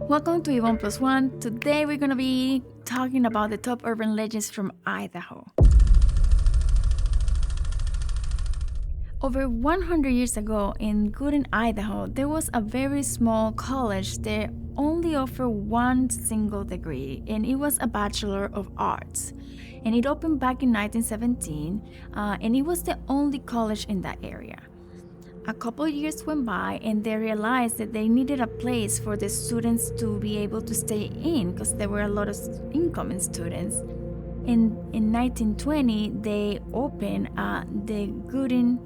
Welcome to Ivonne+1. Today we're going to be talking about the top urban legends from Idaho. Over 100 years ago in Gooden, Idaho, there was a very small college that only offered one single degree, and it was a Bachelor of Arts. And it opened back in 1917, and it was the only college in that area. A couple years went by and they realized that they needed a place for the students to be able to stay in because there were a lot of incoming students. In 1920, they opened the Gooden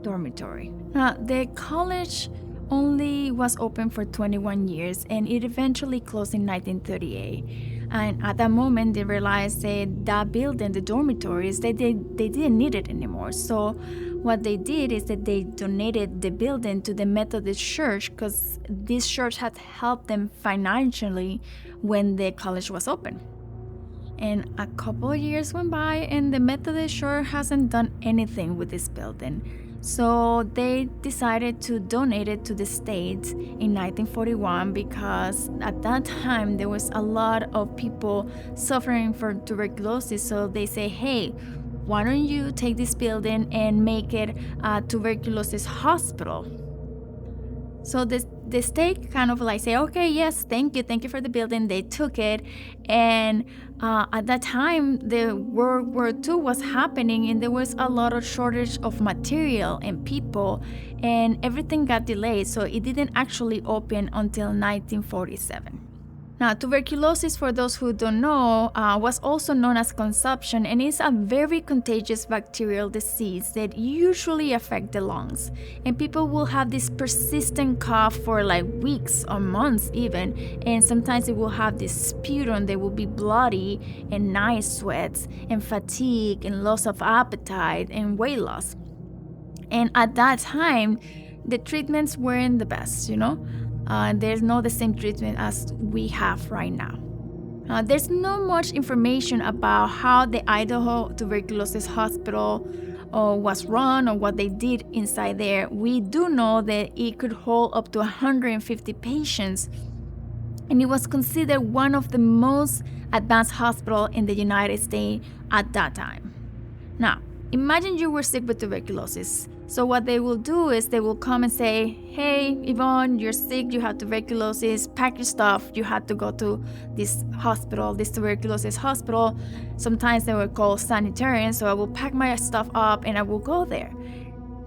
dormitory. Now, the college only was open for 21 years and it eventually closed in 1938. And at that moment, they realized that building, the dormitories, they didn't need it anymore. So what they did is that they donated the building to the Methodist Church because this church had helped them financially when the college was open. And a couple of years went by and the Methodist Church hasn't done anything with this building. So they decided to donate it to the state in 1941 because at that time there was a lot of people suffering from tuberculosis. So they say, hey, why don't you take this building and make it a tuberculosis hospital? So the state kind of like say, okay, yes, thank you for the building. They took it, and at that time, the World War II was happening, and there was a lot of shortage of material and people, and everything got delayed, so it didn't actually open until 1947. Now, tuberculosis, for those who don't know, was also known as consumption, and is a very contagious bacterial disease that usually affects the lungs. And people will have this persistent cough for like weeks or months even, and sometimes they will have this sputum, they will be bloody and night sweats and fatigue and loss of appetite and weight loss. And at that time, the treatments weren't the best, there's not the same treatment as we have right now. There's not much information about how the Idaho Tuberculosis Hospital was run or what they did inside there. We do know that it could hold up to 150 patients, and it was considered one of the most advanced hospitals in the United States at that time. Now, imagine you were sick with tuberculosis. So what they will do is they will come and say, hey, Ivonne, you're sick, you have tuberculosis, pack your stuff, you have to go to this hospital, this tuberculosis hospital. Sometimes they were called sanitarians, so I will pack my stuff up and I will go there,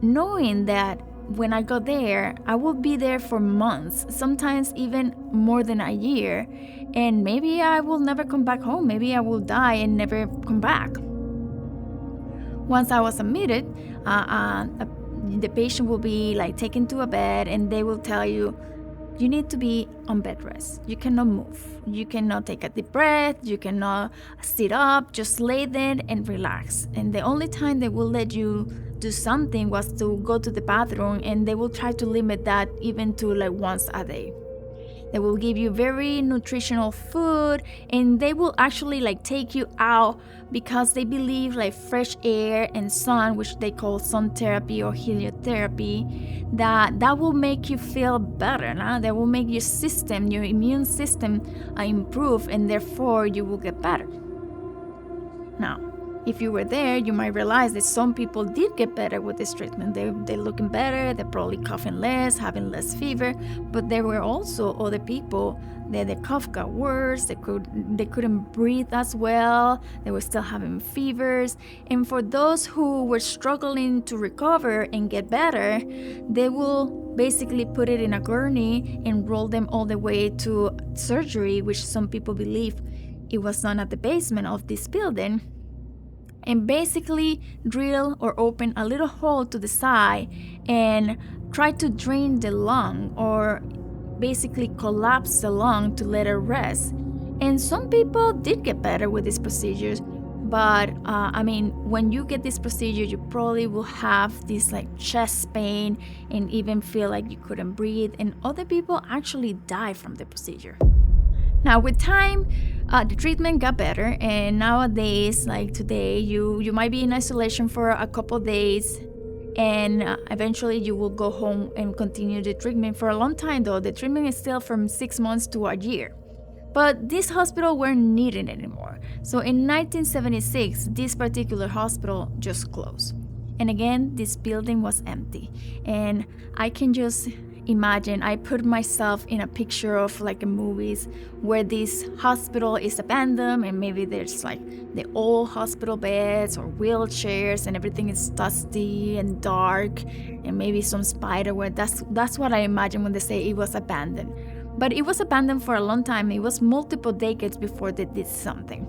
knowing that when I go there, I will be there for months, sometimes even more than a year, and maybe I will never come back home, maybe I will die and never come back. Once I was admitted, the patient will be like taken to a bed and they will tell you, you need to be on bed rest. You cannot move. You cannot take a deep breath. You cannot sit up. Just lay there and relax. And the only time they will let you do something was to go to the bathroom, and they will try to limit that even to like once a day. They will give you very nutritional food, and they will actually like take you out because they believe like fresh air and sun, which they call sun therapy or heliotherapy, that will make you feel better. That will make your system, your immune system improve, and therefore you will get better. Now, if you were there, you might realize that some people did get better with this treatment. They're looking better, they're probably coughing less, having less fever, but there were also other people that the cough got worse, they couldn't breathe as well, they were still having fevers. And for those who were struggling to recover and get better, they will basically put it in a gurney and roll them all the way to surgery, which some people believe it was done at the basement of this building, and basically drill or open a little hole to the side and try to drain the lung, or basically collapse the lung to let it rest. And some people did get better with these procedures, But when you get this procedure, you probably will have this like chest pain and even feel like you couldn't breathe, and other people actually die from the procedure. Now, with time, the treatment got better, and nowadays, like today, you might be in isolation for a couple days, and eventually you will go home and continue the treatment for a long time. Though the treatment is still from 6 months to a year. But this hospital weren't needed anymore. So in 1976, this particular hospital just closed. And again, this building was empty. And I can just imagine, I put myself in a picture of like in movies where this hospital is abandoned, and maybe there's like the old hospital beds or wheelchairs, and everything is dusty and dark, and maybe some spider web. That's what I imagine when they say it was abandoned. But it was abandoned for a long time. It was multiple decades before they did something.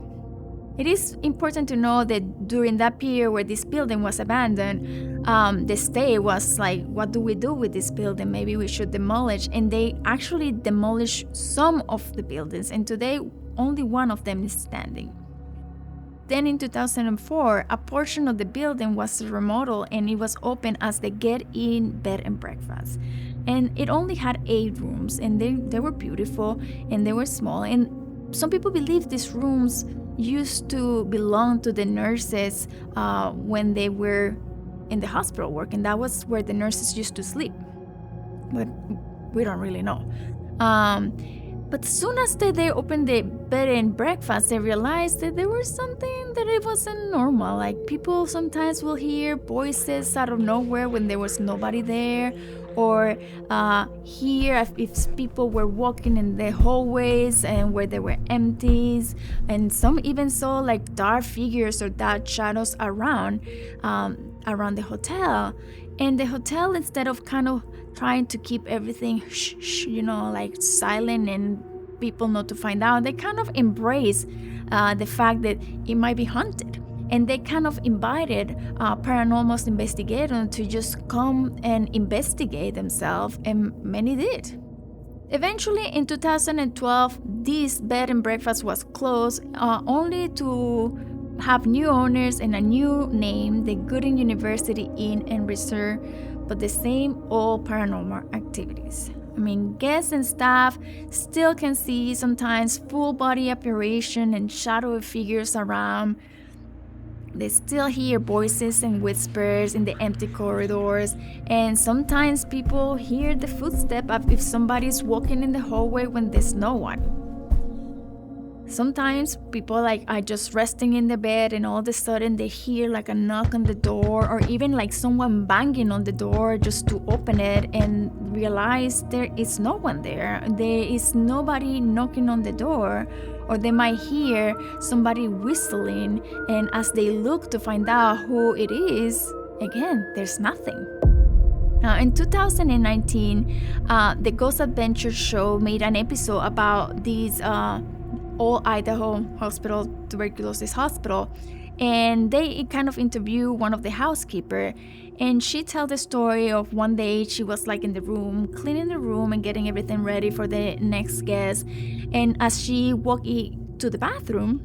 It is important to know that during that period where this building was abandoned, the state was like, what do we do with this building? Maybe we should demolish. And they actually demolished some of the buildings, and today only one of them is standing. Then in 2004, a portion of the building was remodeled, and it was open as the Get-In Bed and Breakfast. And it only had 8 rooms, and they were beautiful, and they were small. And some people believe these rooms used to belong to the nurses when they were in the hospital work, and that was where the nurses used to sleep. But we don't really know. But soon as they opened the bed and breakfast, they realized that there was something that it wasn't normal. Like people sometimes will hear voices out of nowhere when there was nobody there, or hear if people were walking in the hallways and where there were empties, and some even saw like dark figures or dark shadows around the hotel. And the hotel, instead of kind of trying to keep everything like silent and people not to find out, they kind of embrace the fact that it might be haunted. And they kind of invited paranormal investigators to just come and investigate themselves, and many did. Eventually, in 2012, this bed and breakfast was closed, only to have new owners and a new name, the Gooding University Inn and Resort, but the same old paranormal activities. Guests and staff still can see sometimes full body apparition and shadowy figures around. They still hear voices and whispers in the empty corridors, and sometimes people hear the footstep of if somebody's walking in the hallway when there's no one. Sometimes people are just resting in the bed, and all of a sudden they hear like a knock on the door, or even like someone banging on the door just to open it, and realize there is no one there. There is nobody knocking on the door. Or they might hear somebody whistling, and as they look to find out who it is, again, there's nothing. Now, in 2019, the Ghost Adventure Show made an episode about these old Idaho hospital, tuberculosis hospital, and they kind of interview one of the housekeeper, and she tells the story of one day she was like in the room, cleaning the room and getting everything ready for the next guest, and as she walked to the bathroom,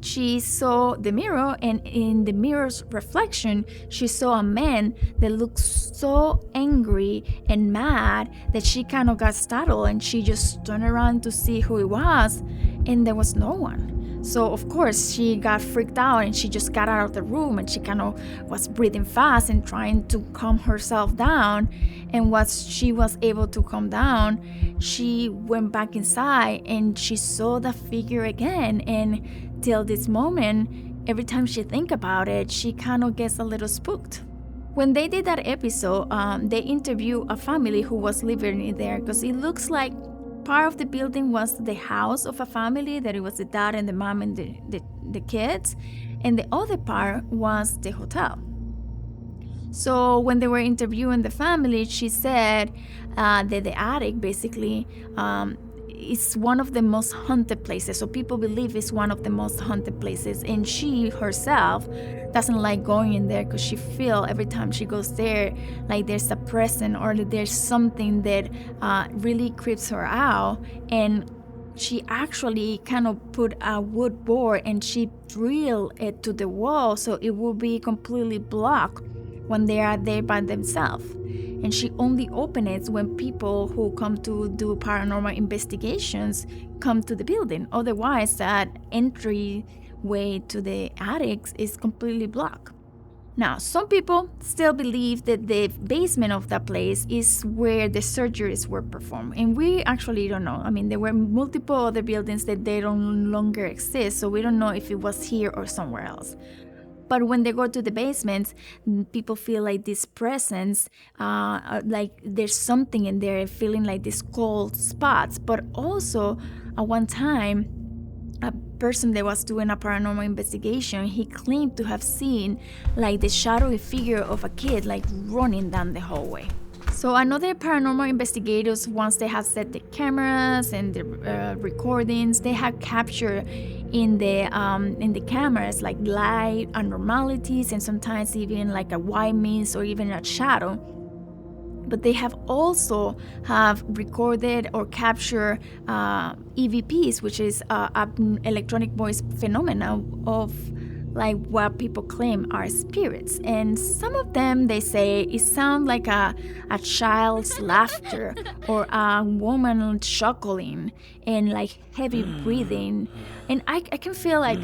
she saw the mirror, and in the mirror's reflection, she saw a man that looked so angry and mad that she kind of got startled, and she just turned around to see who it was, and there was no one. So of course she got freaked out, and she just got out of the room, and she kind of was breathing fast and trying to calm herself down. And once she was able to calm down, she went back inside and she saw the figure again. And till this moment, every time she think about it, she kind of gets a little spooked. When they did that episode, they interviewed a family who was living in there, because it looks like part of the building was the house of a family, that it was the dad and the mom and the kids, and the other part was the hotel. So when they were interviewing the family, she said that the attic basically is one of the most haunted places. So people believe it's one of the most haunted places, and she herself doesn't like going in there, because she feels every time she goes there like there's a presence, or that there's something that really creeps her out, and she actually kind of put a wood board and she drilled it to the wall so it will be completely blocked when they are there by themselves. And she only opens it when people who come to do paranormal investigations come to the building. Otherwise, that entryway to the attics is completely blocked. Now, some people still believe that the basement of that place is where the surgeries were performed, and we actually don't know. I mean, there were multiple other buildings that they don't longer exist, so we don't know if it was here or somewhere else. But when they go to the basements, people feel like this presence, like there's something in there, feeling like these cold spots. But also, at one time, a person that was doing a paranormal investigation, he claimed to have seen like the shadowy figure of a kid like running down the hallway. So another paranormal investigators, once they have set the cameras and the recordings, they have captured in the cameras like light abnormalities and sometimes even like a white mist or even a shadow. But they have also have recorded or captured EVPs, which is electronic voice phenomena of like what people claim are spirits. And some of them, they say it sounds like a child's laughter or a woman chuckling and like heavy breathing. And I can feel like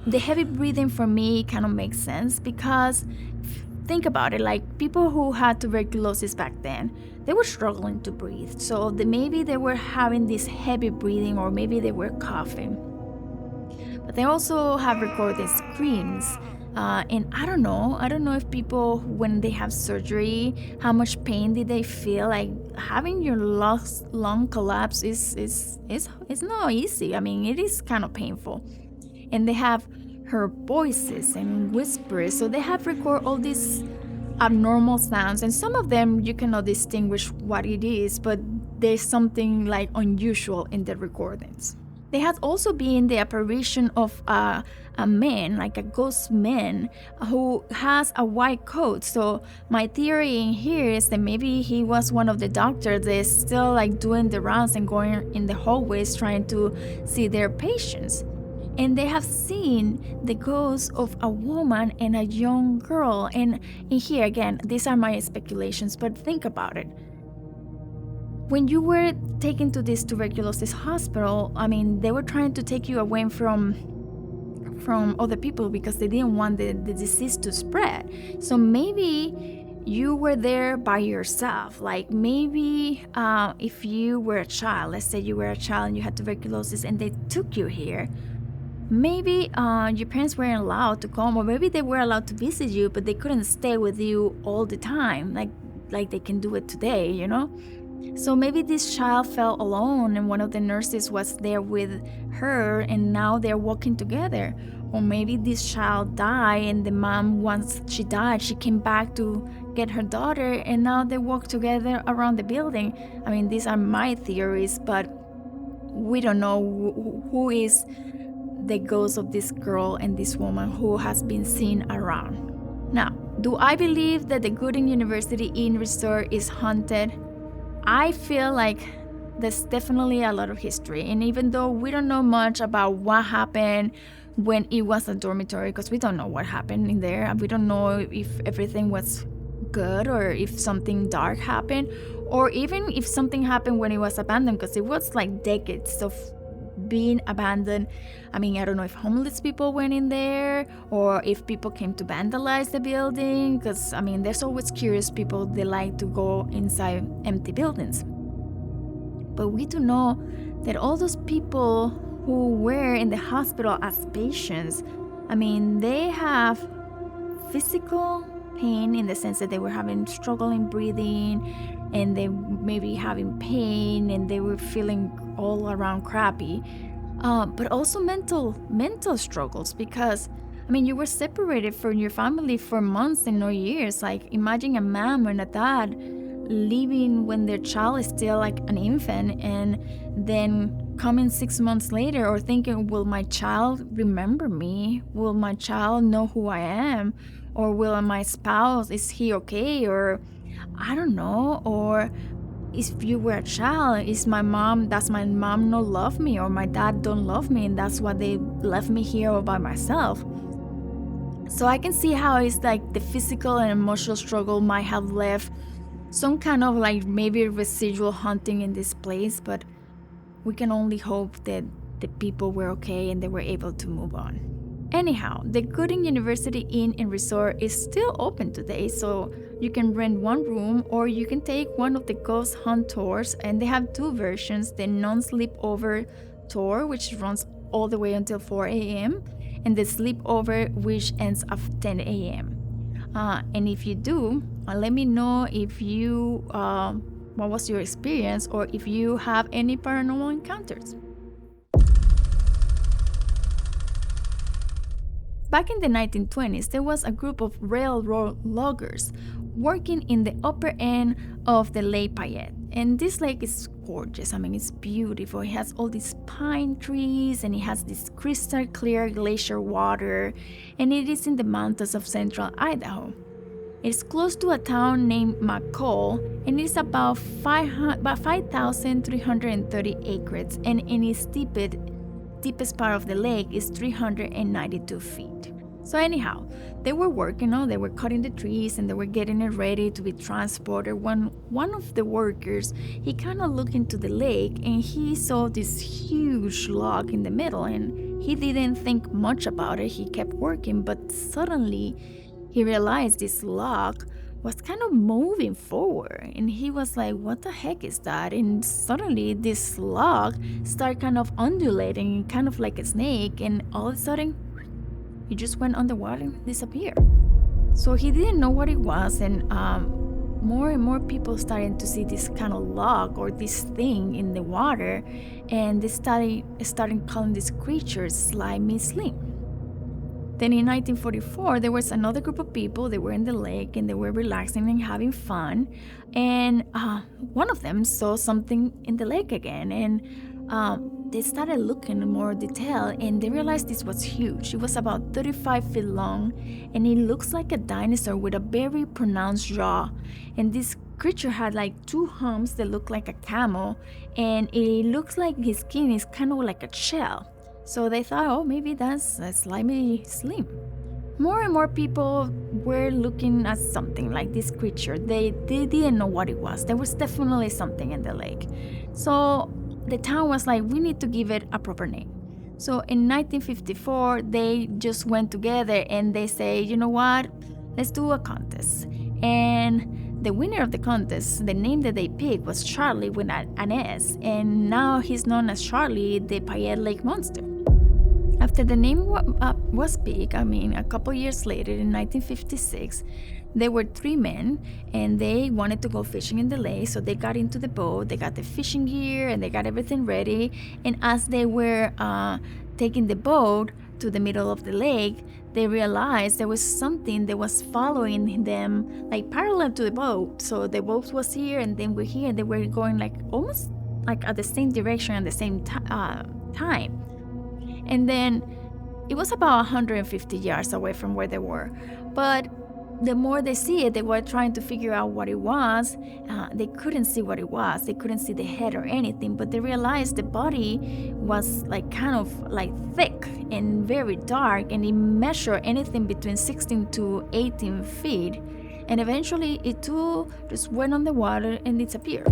the heavy breathing for me kind of makes sense because think about it, like people who had tuberculosis back then, they were struggling to breathe. So maybe they were having this heavy breathing or maybe they were coughing. But they also have recorded screams. And I don't know if people, when they have surgery, how much pain did they feel? Like having your lung collapse is not easy. I mean, it is kind of painful. And they have her voices and whispers. So they have recorded all these abnormal sounds, and some of them you cannot distinguish what it is, but there's something like unusual in the recordings. There has also been the apparition of a man, like a ghost man, who has a white coat. So my theory in here is that maybe he was one of the doctors that's still like doing the rounds and going in the hallways trying to see their patients. And they have seen the ghost of a woman and a young girl. And in here, again, these are my speculations, but think about it. When you were taken to this tuberculosis hospital, I mean, they were trying to take you away from other people because they didn't want the disease to spread. So maybe you were there by yourself. Like maybe if you were a child, let's say you were a child and you had tuberculosis and they took you here, maybe your parents weren't allowed to come, or maybe they were allowed to visit you, but they couldn't stay with you all the time, like they can do it today, you know? So maybe this child felt alone and one of the nurses was there with her and now they're walking together. Or maybe this child died and the mom, once she died, she came back to get her daughter and now they walk together around the building. I mean, these are my theories, but we don't know who is the ghost of this girl and this woman who has been seen around. Now, do I believe that the Gooding University Inn Resort is haunted? I feel like there's definitely a lot of history, and even though we don't know much about what happened when it was a dormitory, because we don't know what happened in there, and we don't know if everything was good or if something dark happened, or even if something happened when it was abandoned, because it was like decades of being abandoned. I mean, I don't know if homeless people went in there or if people came to vandalize the building, because I mean, there's always curious people, they like to go inside empty buildings. But we do know that all those people who were in the hospital as patients, I mean, they have physical pain in the sense that they were having struggle in breathing and they maybe having pain and they were feeling all around crappy, but also mental struggles, because I mean, you were separated from your family for months and no years. Like imagine a mom and a dad leaving when their child is still like an infant and then coming 6 months later, or thinking, will my child remember me? Will my child know who I am? Or will my spouse, is he okay? Or I don't know. Or if you were a child, does my mom not love me, or my dad don't love me, and that's why they left me here all by myself? So I can see how it's like the physical and emotional struggle might have left some kind of like maybe residual haunting in this place, but we can only hope that the people were okay and they were able to move on. Anyhow, the Gooding University Inn and Resort is still open today, so you can rent one room or you can take one of the ghost hunt tours, and they have two versions: the non-sleepover tour, which runs all the way until 4 a.m., and the sleepover, which ends at 10 a.m. And if you do, let me know if you what was your experience, or if you have any paranormal encounters. Back in the 1920s, there was a group of railroad loggers working in the upper end of the Lake Payette. And this lake is gorgeous. I mean, it's beautiful. It has all these pine trees, and it has this crystal clear glacier water, and it is in the mountains of central Idaho. It's close to a town named McCall, and it's about 5,330 acres, and in its deepest part of the lake is 392 feet. So anyhow, they were working on, they were cutting the trees and they were getting it ready to be transported when one of the workers, he kind of looked into the lake and he saw this huge log in the middle, and he didn't think much about it. He kept working, but suddenly he realized this log was kind of moving forward, and he was like, what the heck is that? And suddenly this log started kind of undulating, kind of like a snake, and all of a sudden he just went underwater and disappeared. So he didn't know what it was, and more and more people started to see this kind of log or this thing in the water, and they started calling this creature Slimy Slim. Then in 1944, there was another group of people. They were in the lake and they were relaxing and having fun. And one of them saw something in the lake again. And they started looking in more detail, and they realized this was huge. It was about 35 feet long, and it looks like a dinosaur with a very pronounced jaw. And this creature had like two humps that look like a camel, and it looks like his skin is kind of like a shell. So they thought, oh, maybe that's a Slimy Slim. More and more people were looking at something like this creature. They didn't know what it was. There was definitely something in the lake. So the town was like, we need to give it a proper name. So in 1954, they just went together and they say, you know what, let's do a contest. And the winner of the contest, the name that they picked was Sharlie with an S. And now he's known as Sharlie, the Payette Lake Monster. After the name was picked, a couple years later in 1956, there were three men and they wanted to go fishing in the lake. So they got into the boat, they got the fishing gear, and they got everything ready. And as they were taking the boat to the middle of the lake, they realized there was something that was following them, like parallel to the boat. So the boat was here and then we're here, and they were going like almost like at the same direction at the same time. And then it was about 150 yards away from where they were. But the more they see it, they were trying to figure out what it was. They couldn't see what it was. They couldn't see the head or anything, but they realized the body was like kind of like thick and very dark, and it measured anything between 16 to 18 feet. And eventually it too just went on the water and disappeared.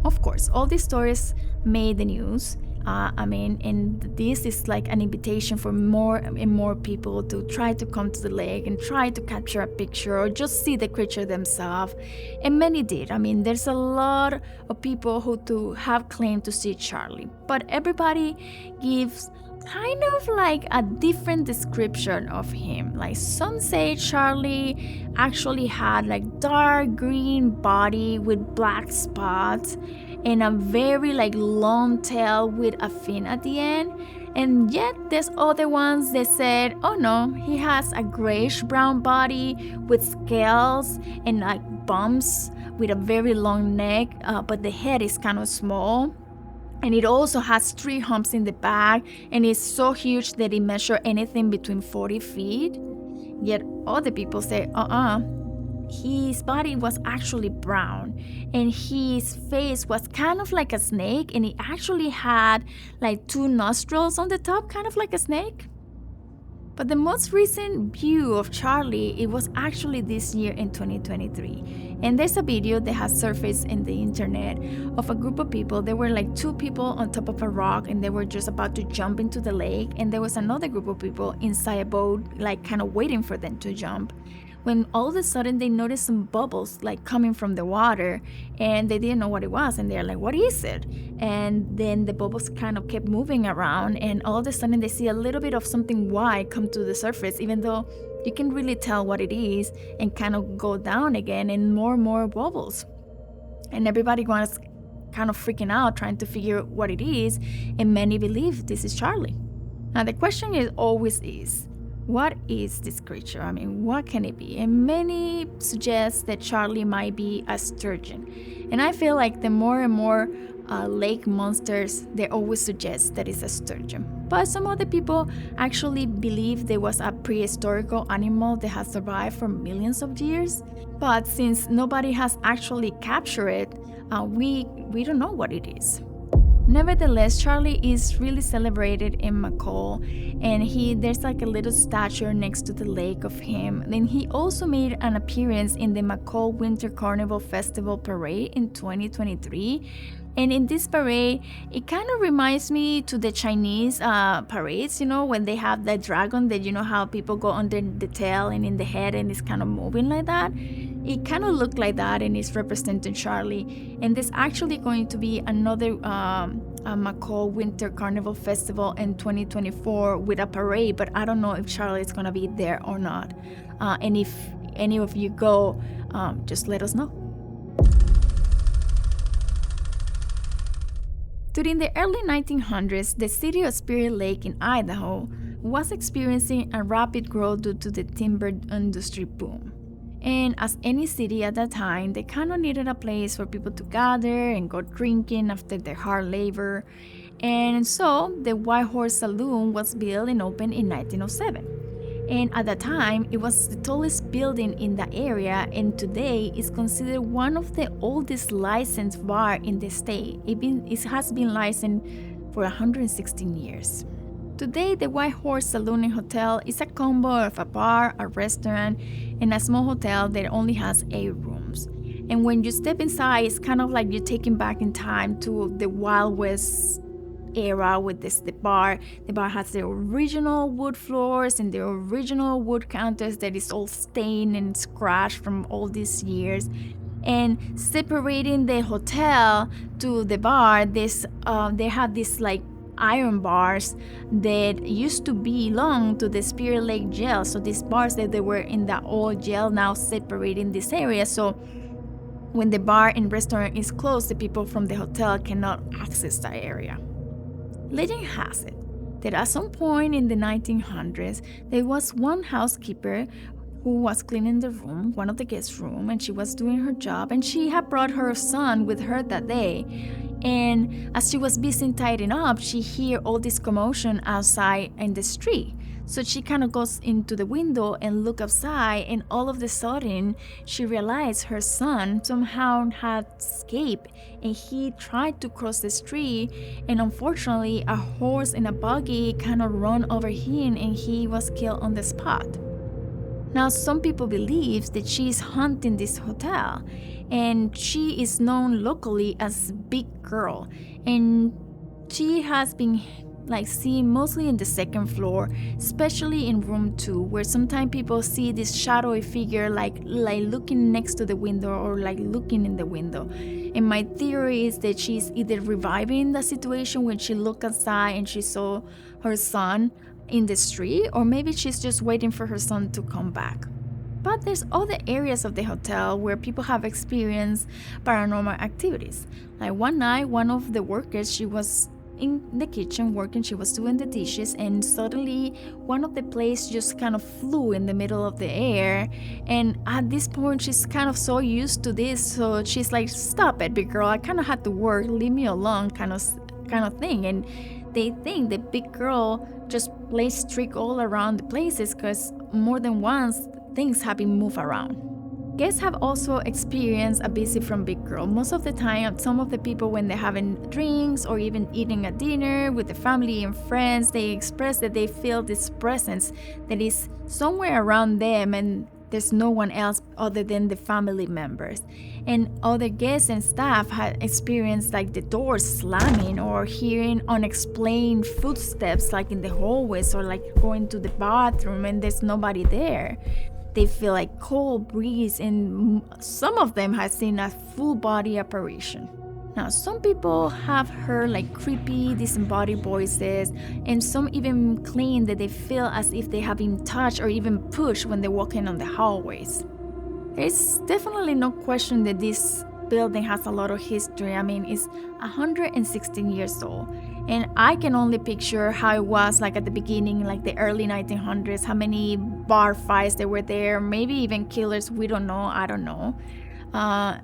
Of course, all these stories made the news. And this is like an invitation for more and more people to try to come to the lake and try to capture a picture or just see the creature themselves. And many did. There's a lot of people who have claimed to see Sharlie, but everybody gives kind of like a different description of him. Like some say Sharlie actually had like dark green body with black spots and a very like long tail with a fin at the end. And yet there's other ones that said, oh no, he has a grayish brown body with scales and like bumps with a very long neck, but the head is kind of small. And it also has 3 humps in the back, and it's so huge that it measures anything between 40 feet. Yet other people say, his body was actually brown, and his face was kind of like a snake, and he actually had like two nostrils on the top, kind of like a snake. But the most recent view of Sharlie, it was actually this year in 2023. And there's a video that has surfaced in the internet of a group of people. There were like two people on top of a rock, and they were just about to jump into the lake. And there was another group of people inside a boat, like kind of waiting for them to jump, when all of a sudden they noticed some bubbles like coming from the water, and they didn't know what it was, and they're like, what is it? And then the bubbles kind of kept moving around, and all of a sudden they see a little bit of something white come to the surface, even though you can really tell what it is, and kind of go down again, and more bubbles. And everybody was kind of freaking out trying to figure out what it is, and many believe this is Sharlie. Now the question is, what is this creature? I mean, what can it be? And many suggest that Sharlie might be a sturgeon. And I feel like the more and more lake monsters, they always suggest that it's a sturgeon. But some other people actually believe there was a prehistorical animal that has survived for millions of years. But since nobody has actually captured it, we don't know what it is. Nevertheless, Sharlie is really celebrated in McCall, and there's like a little statue next to the lake of him. Then he also made an appearance in the McCall Winter Carnival Festival Parade in 2023. And in this parade, it kind of reminds me to the Chinese parades, when they have the dragon that, how people go under the tail and in the head, and it's kind of moving like that. It kind of looked like that, and it's representing Sharlie. And there's actually going to be another McCall Winter Carnival Festival in 2024 with a parade, but I don't know if Sharlie is going to be there or not. And if any of you go, just let us know. During the early 1900s, the city of Spirit Lake in Idaho was experiencing a rapid growth due to the timber industry boom. And as any city at that time, they kind of needed a place for people to gather and go drinking after their hard labor. And so the White Horse Saloon was built and opened in 1907. And at that time, it was the tallest building in the area, and today is considered one of the oldest licensed bars in the state. It has been licensed for 116 years. Today, the White Horse Saloon and Hotel is a combo of a bar, a restaurant, and a small hotel that only has 8 rooms. And when you step inside, it's kind of like you're taken back in time to the Wild West era with the bar. The bar has the original wood floors and the original wood counters that is all stained and scratched from all these years. And separating the hotel to the bar, they have these like iron bars that used to belong to the Spirit Lake jail. So these bars that they were in the old jail now separating this area. So when the bar and restaurant is closed, the people from the hotel cannot access that area. Legend has it that at some point in the 1900s, there was one housekeeper who was cleaning the room, one of the guest rooms, and she was doing her job, and she had brought her son with her that day. And as she was busy tidying up, she heard all this commotion outside in the street. So she kind of goes into the window and look outside, and all of a sudden, she realized her son somehow had escaped, and he tried to cross the street, and unfortunately, a horse and a buggy kind of run over him, and he was killed on the spot. Now, some people believe that she is haunting this hotel, and she is known locally as Big Girl, and she has been seen mostly in the second floor, especially in room 2, where sometimes people see this shadowy figure like looking next to the window or like looking in the window. And my theory is that she's either reviving the situation when she looked outside and she saw her son in the street, or maybe she's just waiting for her son to come back. But there's other areas of the hotel where people have experienced paranormal activities. Like one night, one of the workers, she was in the kitchen working, she was doing the dishes, and suddenly one of the plates just kind of flew in the middle of the air. And at this point, she's kind of so used to this, so she's like, "Stop it, Big Girl, I kind of had to work, leave me alone," kind of thing. And they think the Big Girl just plays trick all around the places, because more than once things have been moved around. Guests have also experienced a visit from Big Girl. Most of the time, some of the people, when they're having drinks or even eating a dinner with the family and friends, they express that they feel this presence that is somewhere around them and there's no one else other than the family members. And other guests and staff have experienced like the doors slamming or hearing unexplained footsteps like in the hallways or like going to the bathroom and there's nobody there. They feel like cold breeze, and some of them have seen a full body apparition. Now, some people have heard like creepy, disembodied voices, and some even claim that they feel as if they have been touched or even pushed when they're walking on the hallways. There's definitely no question that this building has a lot of history. I mean, it's 116 years old. And I can only picture how it was like at the beginning, like the early 1900s, how many bar fights there were there, maybe even killers, we don't know, I don't know.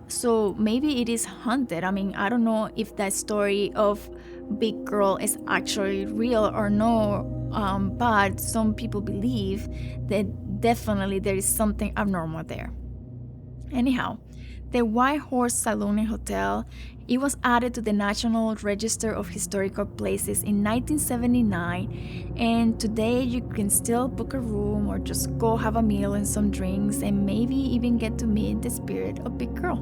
So maybe it is haunted. I mean, I don't know if that story of Big Girl is actually real or no, but some people believe that definitely there is something abnormal there. Anyhow, the White Horse Saloon and Hotel, it was added to the National Register of Historical Places in 1979, and today you can still book a room or just go have a meal and some drinks and maybe even get to meet the spirit of Big Girl.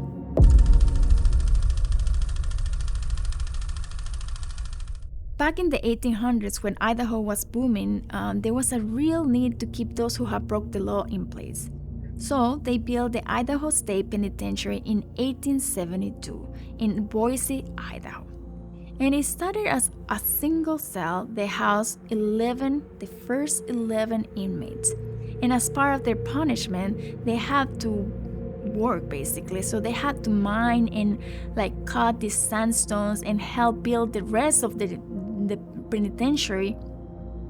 Back in the 1800s, when Idaho was booming, there was a real need to keep those who have broke the law in place. So they built the Idaho State Penitentiary in 1872 in Boise, Idaho. And it started as a single cell that housed the first 11 inmates. And as part of their punishment, they had to work basically. So they had to mine and like cut these sandstones and help build the rest of the penitentiary.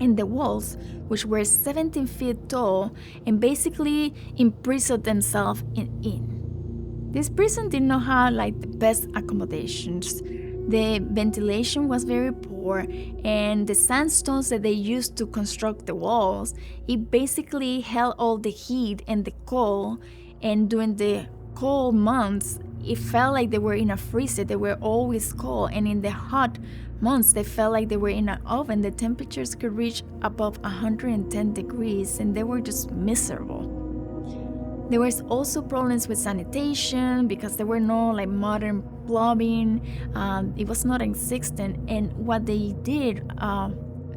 And the walls, which were 17 feet tall, and basically imprisoned themselves in. This prison did not have like the best accommodations. The ventilation was very poor, and the sandstones that they used to construct the walls, it basically held all the heat and the cold. And during the cold months, it felt like they were in a freezer. They were always cold, and in the hot months, they felt like they were in an oven. The temperatures could reach above 110 degrees, and they were just miserable. There was also problems with sanitation because there were no like modern plumbing. It was not existent, and what they did,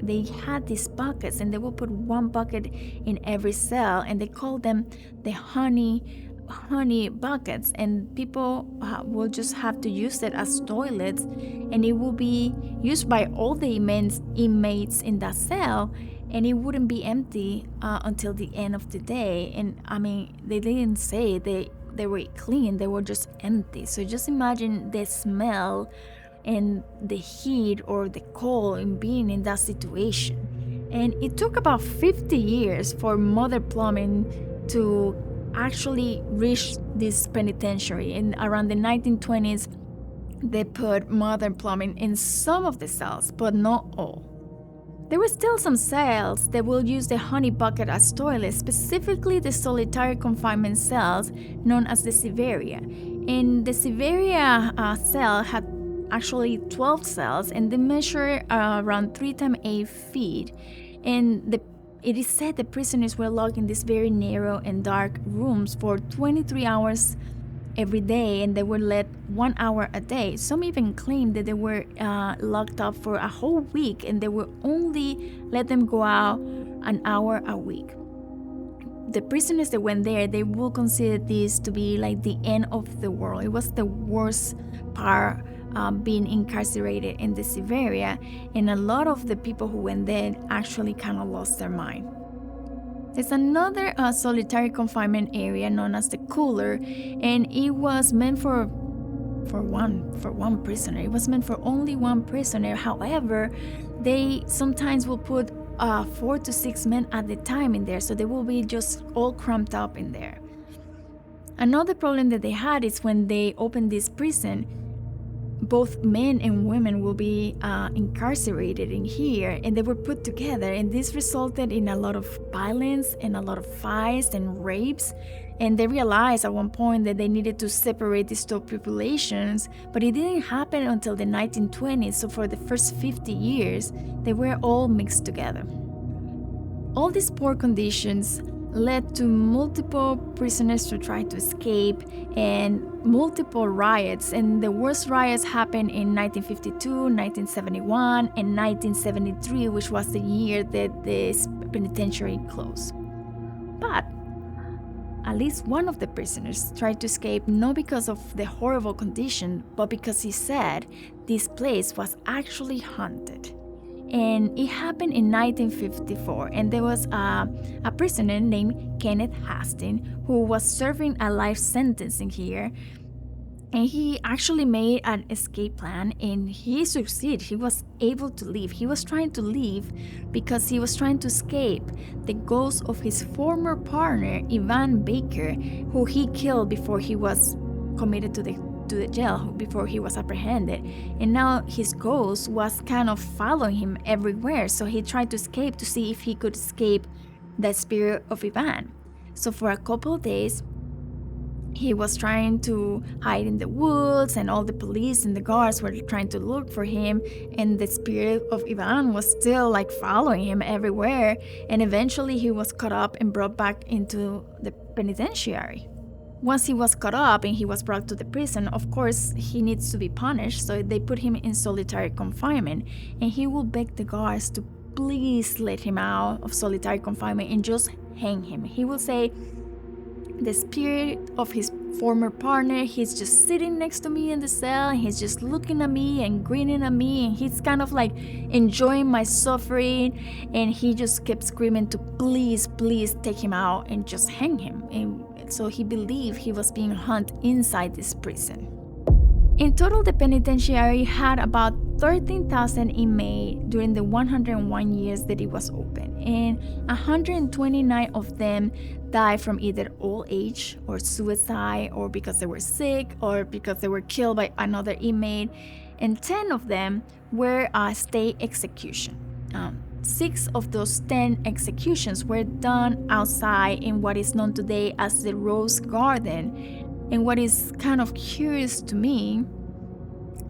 they had these buckets, and they would put one bucket in every cell, and they called them the honey buckets, and people will just have to use it as toilets, and it will be used by all the inmates in that cell, and it wouldn't be empty until the end of the day. And I mean, they didn't say they were clean, they were just empty. So just imagine the smell and the heat or the cold in being in that situation. And it took about 50 years for modern plumbing to actually reached this penitentiary. In around the 1920s, they put modern plumbing in some of the cells, but not all. There were still some cells that will use the honey bucket as toilets, specifically the solitary confinement cells known as the Siberia. And the Siberia cell had actually 12 cells, and they measure around 3 times 8 feet. And it is said the prisoners were locked in these very narrow and dark rooms for 23 hours every day, and they were let 1 hour a day. Some even claim that they were locked up for a whole week, and they will only let them go out an hour a week. The prisoners that went there, they will consider this to be like the end of the world. It was the worst part, being incarcerated in the Siberia, and a lot of the people who went there actually kind of lost their mind. There's another solitary confinement area known as the cooler, and it was meant for one prisoner. It was meant for only one prisoner. However, they sometimes will put 4 to 6 men at the time in there, so they will be just all cramped up in there. Another problem that they had is when they opened this prison, both men and women will be incarcerated in here, and they were put together, and this resulted in a lot of violence and a lot of fights and rapes, And they realized at one point that they needed to separate these two populations, but it didn't happen until the 1920s. So for the first 50 years, they were all mixed together. All these poor conditions led to multiple prisoners to try to escape and multiple riots. And the worst riots happened in 1952, 1971, and 1973, which was the year that the penitentiary closed. But at least one of the prisoners tried to escape, not because of the horrible condition, but because he said this place was actually haunted. And it happened in 1954, and there was a prisoner named Kenneth Hastings who was serving a life sentence in here, and he actually made an escape plan, and he succeeded. He was able to leave. He was trying to leave because he was trying to escape the ghost of his former partner, Ivonne Baker, who he killed before he was committed to the jail, before he was apprehended. And now his ghost was kind of following him everywhere, so he tried to escape to see if he could escape the spirit of Ivonne. So for a couple of days, he was trying to hide in the woods, and all the police and the guards were trying to look for him, and the spirit of Ivonne was still like following him everywhere. And eventually he was caught up and brought back into the penitentiary. Once he was caught up and he was brought to the prison, of course, he needs to be punished, so they put him in solitary confinement, and he will beg the guards to please let him out of solitary confinement and just hang him. He will say, the spirit of his former partner, he's just sitting next to me in the cell, and he's just looking at me and grinning at me, and he's kind of like enjoying my suffering, and he just kept screaming to please take him out and just hang him. And so he believed he was being hunted inside this prison. In total, the penitentiary had about 13,000 inmates during the 101 years that it was open, and 129 of them died from either old age or suicide, or because they were sick, or because they were killed by another inmate, and 10 of them were state execution. 6 of those 10 executions were done outside in what is known today as the Rose Garden. And what is kind of curious to me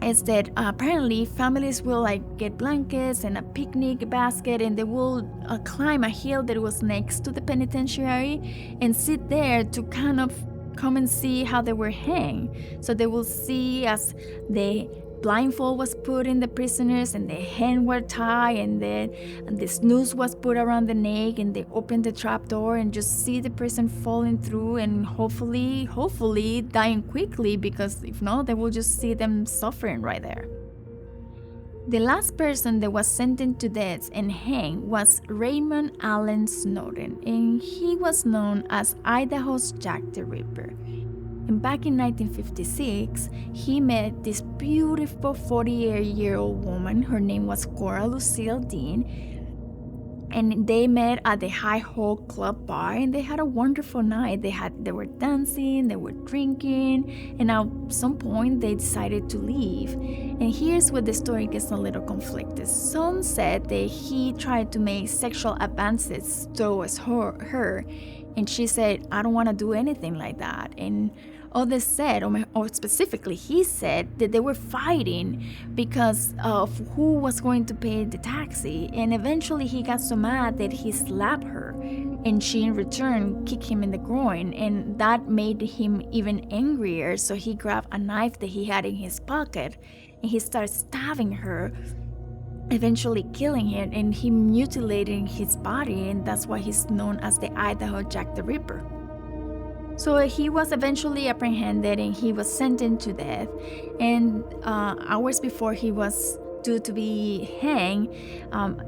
is that apparently families will like get blankets and a picnic basket, and they will climb a hill that was next to the penitentiary and sit there to kind of come and see how they were hanged. So they will see as the blindfold was put in the prisoners, and the hands were tied, and the noose was put around the neck, and they opened the trap door and just see the person falling through, and hopefully dying quickly, because if not, they will just see them suffering right there. The last person that was sentenced to death and hanged was Raymond Allen Snowden, and he was known as Idaho's Jack the Ripper. And back in 1956, he met this beautiful 48-year-old woman. Her name was Cora Lucille Dean. And they met at the High Hole Club bar, and they had a wonderful night. They were dancing, they were drinking, and at some point they decided to leave. And here's where the story gets a little conflicted. Some said that he tried to make sexual advances towards her, and she said, I don't want to do anything like that. And others said, or specifically he said, that they were fighting because of who was going to pay the taxi. And eventually he got so mad that he slapped her, and she in return kicked him in the groin, and that made him even angrier. So he grabbed a knife that he had in his pocket, and he started stabbing her, eventually killing him, and he mutilated his body, and that's why he's known as the Idaho Jack the Ripper. So he was eventually apprehended, and he was sentenced to death, and hours before he was due to be hanged,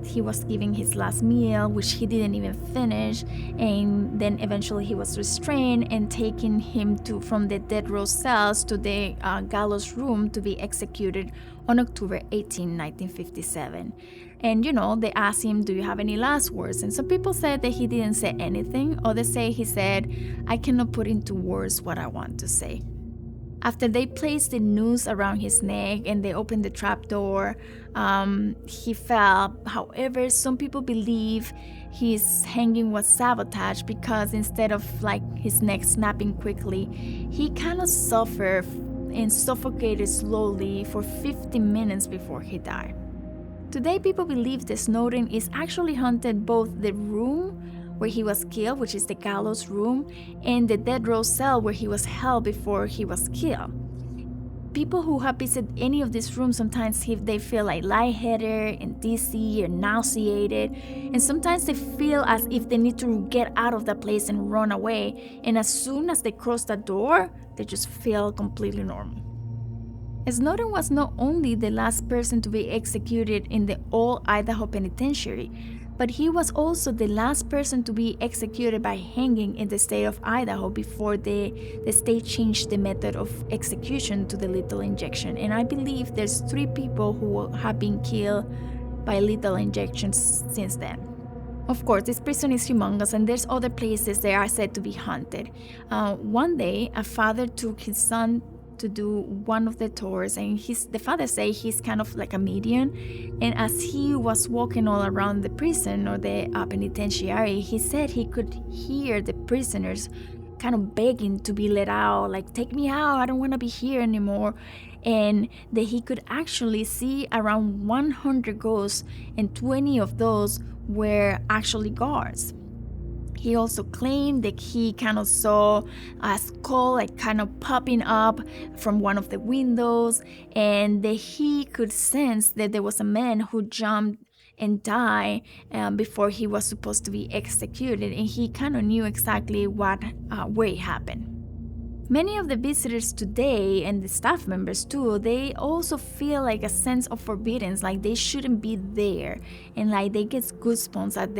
he was giving his last meal, which he didn't even finish, and then eventually he was restrained and taken him from the death row cells to the gallows room to be executed on October 18, 1957. And they asked him, do you have any last words? And some people said that he didn't say anything. Others say he said, I cannot put into words what I want to say. After they placed the noose around his neck and they opened the trap door, he fell. However, some people believe his hanging was sabotaged because instead of like his neck snapping quickly, he kind of suffered and suffocated slowly for 15 minutes before he died. Today, people believe that Snowden is actually haunted both the room where he was killed, which is the gallows room, and the death row cell where he was held before he was killed. People who have visited any of these rooms sometimes they feel like lightheaded and dizzy or nauseated, and sometimes they feel as if they need to get out of the place and run away, and as soon as they cross the door, they just feel completely normal. Snowden was not only the last person to be executed in the old Idaho Penitentiary, but he was also the last person to be executed by hanging in the state of Idaho before the state changed the method of execution to the lethal injection. And I believe there's 3 people who have been killed by lethal injections since then. Of course, this prison is humongous and there's other places that are said to be haunted. One day, a father took his son to do one of the tours, and the father say he's kind of like a medium, and as he was walking all around the prison or the penitentiary, he said he could hear the prisoners kind of begging to be let out, like, take me out, I don't want to be here anymore, and that he could actually see around 100 ghosts, and 20 of those were actually guards. He also claimed that he kind of saw a skull like kind of popping up from one of the windows, and that he could sense that there was a man who jumped and died before he was supposed to be executed, and he kind of knew exactly where it happened. Many of the visitors today, and the staff members too, they also feel like a sense of forbiddance, like they shouldn't be there, and like they get goosebumps as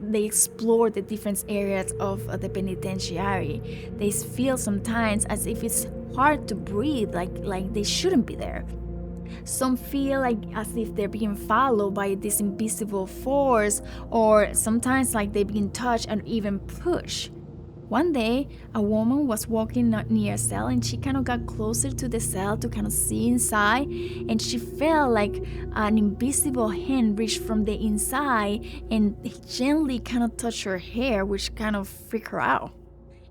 they explore the different areas of the penitentiary. They feel sometimes as if it's hard to breathe, like they shouldn't be there. Some feel like as if they're being followed by this invisible force, or sometimes like they're being touched and even pushed. One day, a woman was walking near a cell, and she kind of got closer to the cell to kind of see inside, and she felt like an invisible hand reached from the inside and gently kind of touched her hair, which kind of freaked her out.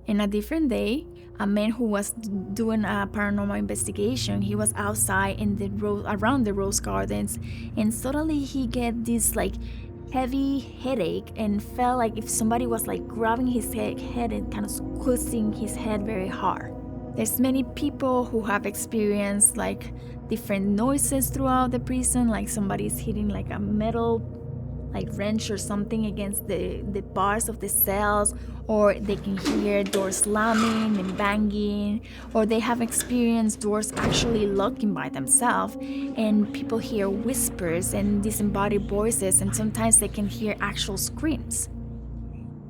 And a different day, a man who was doing a paranormal investigation, he was outside in around the rose gardens, and suddenly he get this like heavy headache and felt like if somebody was like grabbing his head and kind of squeezing his head very hard. There's many people who have experienced like different noises throughout the prison, like somebody's hitting like a metal like wrench or something against the bars of the cells, or they can hear doors slamming and banging, or they have experienced doors actually locking by themselves, and people hear whispers and disembodied voices, and sometimes they can hear actual screams.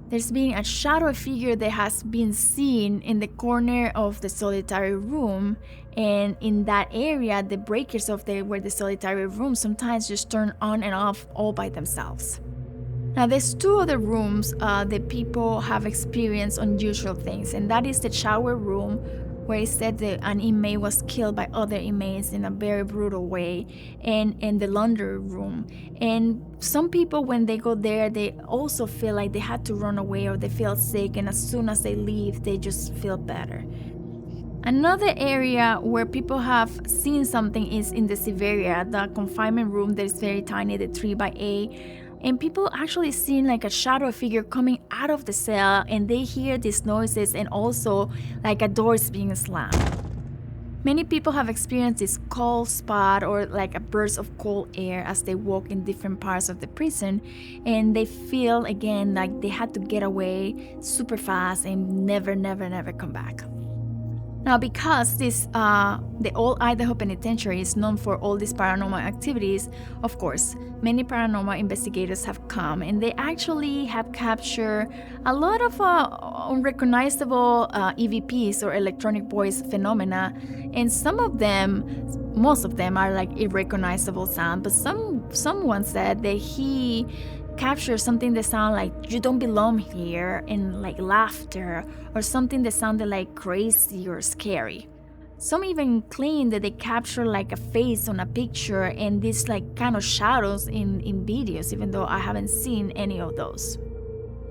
There's been a shadow figure that has been seen in the corner of the solitary room, and in that area, the breakers of where the solitary room sometimes just turn on and off all by themselves. Now, there's 2 other rooms that people have experienced unusual things, and that is the shower room, where it said that an inmate was killed by other inmates in a very brutal way, and in the laundry room. And some people, when they go there, they also feel like they had to run away or they feel sick, and as soon as they leave, they just feel better. Another area where people have seen something is in the Siberia, the confinement room that is very tiny, the 3x8. And people actually seen like a shadow figure coming out of the cell, and they hear these noises and also like a door is being slammed. Many people have experienced this cold spot or like a burst of cold air as they walk in different parts of the prison, and they feel again like they had to get away super fast and never come back. Now, because the old Idaho Penitentiary is known for all these paranormal activities, of course, many paranormal investigators have come, and they actually have captured a lot of unrecognizable EVPs or electronic voice phenomena, and most of them are like irrecognizable sound, but someone said that he capture something that sound like you don't belong here, and like laughter, or something that sounded like crazy or scary. Some even claim that they capture like a face on a picture and these like kind of shadows in videos, even though I haven't seen any of those.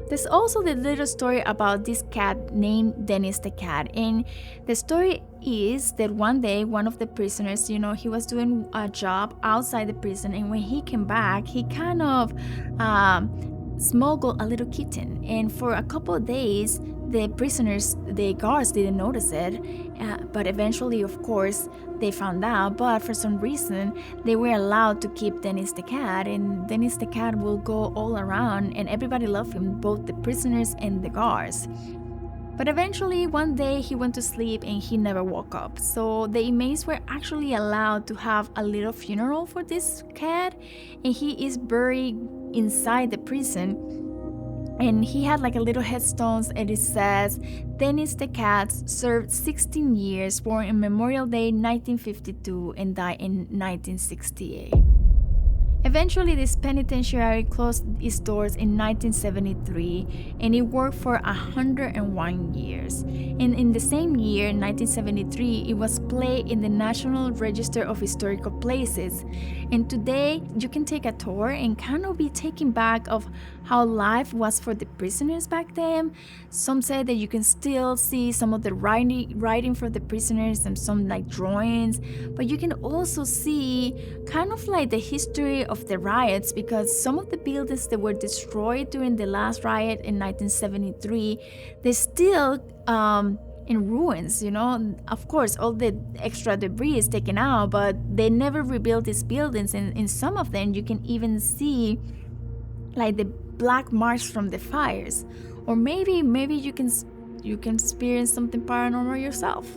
There's also the little story about this cat named Dennis the cat. And the story is that one day, one of the prisoners, he was doing a job outside the prison. And when he came back, he kind of smuggled a little kitten. And for a couple of days, the guards didn't notice it. But eventually, of course, they found out. But for some reason, they were allowed to keep Dennis the cat. And Dennis the cat will go all around, and everybody loved him, both the prisoners and the guards. But eventually, one day he went to sleep and he never woke up. So the inmates were actually allowed to have a little funeral for this cat, and he is buried inside the prison. And he had like a little headstone, and it says, Dennis the cat served 16 years, born on Memorial Day 1952 and died in 1968. Eventually, this penitentiary closed its doors in 1973, and it worked for 101 years. And in the same year, 1973, it was placed in the National Register of Historical Places. And today, you can take a tour and kind of be taken back of how life was for the prisoners back then. Some say that you can still see some of the writing for the prisoners and some like drawings, but you can also see kind of like the history of the riots, because some of the buildings that were destroyed during the last riot in 1973, they're still in ruins. Of course, all the extra debris is taken out, but they never rebuilt these buildings, and in some of them you can even see like the black marks from the fires. Or maybe you can experience something paranormal yourself.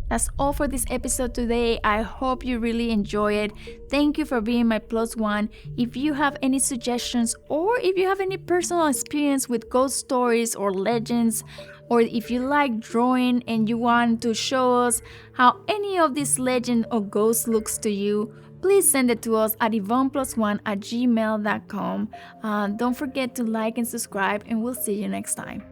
That's all for this episode today. I hope you really enjoy it. Thank you for being my plus one. If you have any suggestions, or if you have any personal experience with ghost stories or legends, or if you like drawing and you want to show us how any of this legend or ghost looks to you, please send it to us at Ivonneplusone@gmail.com. Don't forget to like and subscribe, and we'll see you next time.